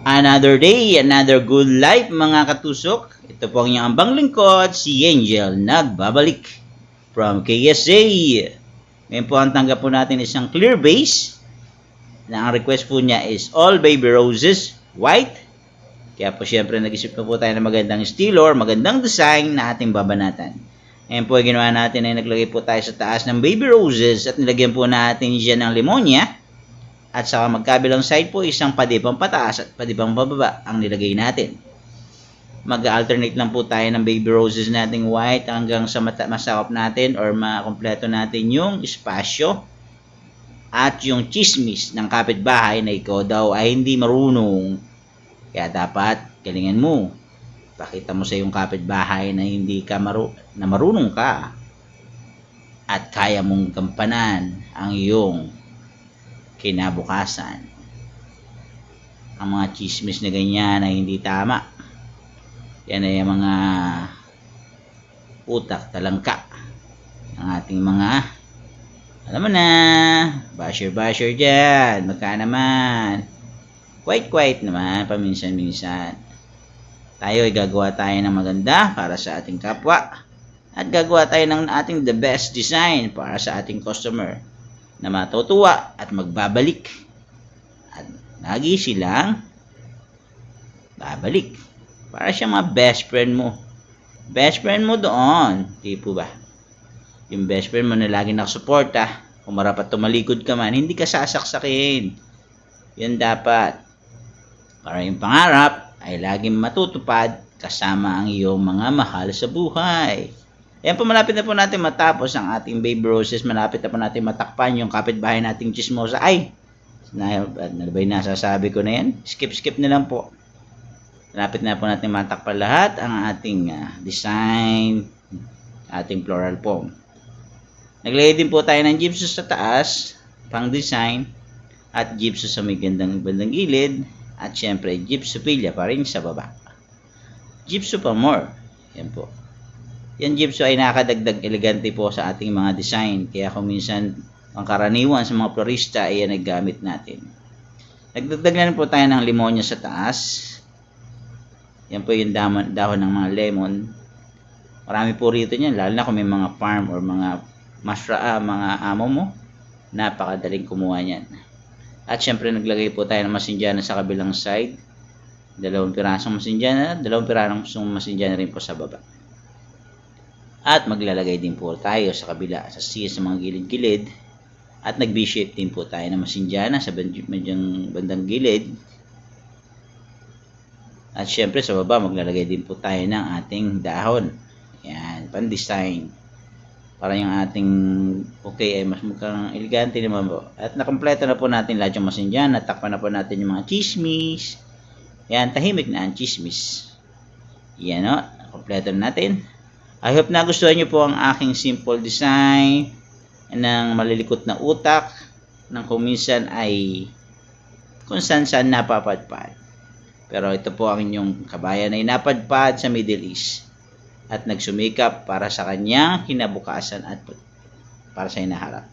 Another day, another good life mga katusok. Ito po ang inyong ambang lingkod, si Angel, nagbabalik from KSA. Ngayon po ang tanggap po natin isang clear base na ang request po niya is all baby roses, white. Kaya po syempre nag-isip na po tayo ng magandang estilo or magandang design na ating babanatan. Ngayon po ginawa natin ay naglagay po tayo sa taas ng baby roses at nilagyan po natin siya ng limonya. At sa magkabilang side po, isang padibang pataas at padibang bababa ang nilagay natin. Mag-alternate lang po tayo ng baby roses nating white hanggang sa masakop natin or makompleto natin yung espasyo at yung chismis ng kapitbahay na ikaw daw ay hindi marunong. Kaya dapat galingan mo. Pakita mo sa iyong kapitbahay na hindi ka marunong ka at kaya mong gampanan ang iyong kinabukasan. Ang mga chismis na ganyan ay hindi tama. Yan ay mga utak talangka ng ating mga, alam mo na, basher dyan. Magka naman, quite naman, paminsan-minsan. Tayo ay gagawa tayo ng maganda para sa ating kapwa at gagawa tayo ng ating the best design para sa ating customer na matutuwa at magbabalik. At lagi silang babalik. Para siya mga best friend mo. Best friend mo doon. Di po ba? Yung best friend mo na lagi nakasuporta. Kung marapat tumalikod ka man, hindi ka sasaksakin. Yan dapat. Para yung pangarap ay laging matutupad kasama ang iyong mga mahal sa buhay. Ayan po, malapit na po natin matapos ang ating baby roses. Malapit na po natin matakpan yung kapitbahay nating chismosa. Ay! Ano ba yung nasasabi ko na yan? Skip na lang po. Malapit na po natin matakpan lahat ang ating design, ating floral foam. Naglagay din po tayo ng gypsum sa taas, pang design, at gypsum sa may bandang gilid, at syempre gypsophilia pa rin sa baba. Gypsum pa more. Yan po. Yan gypsum ay nakadagdag elegante po sa ating mga design. Kaya kung minsan ang karaniwan sa mga florista ay yan naggamit natin. Nagdagdag na rin po tayo ng limonya sa taas. Yan po yung dahon ng mga lemon. Marami po rito niyan, lalo na kung may mga farm or mga mga amo mo. Napakadaling kumuha niyan. At syempre naglagay po tayo ng masinjana sa kabilang side. 2 pirasong masinjana, 2 pirasong masinjana rin po sa baba. At maglalagay din po tayo sa kabila, sa mga gilid-gilid. At nag-V-shape din po tayo ng masinjana sa bandang gilid. At syempre sa baba maglalagay din po tayo ng ating dahon. Yan, pan-design. Para yung ating okay ay mas mukhang elegante naman po. At nakompleto na po natin lahat yung masinjana. Takpan na po natin yung mga chismis. Yan, tahimik na ang chismis. Yan o, kompleto na natin. I hope nagustuhan nyo po ang aking simple design ng malilikot na utak ng kung minsan ay kung saan napapadpad. Pero ito po ang inyong kabayan ay napadpad sa Middle East at nagsumikap para sa kanyang kinabukasan at para sa hinaharap.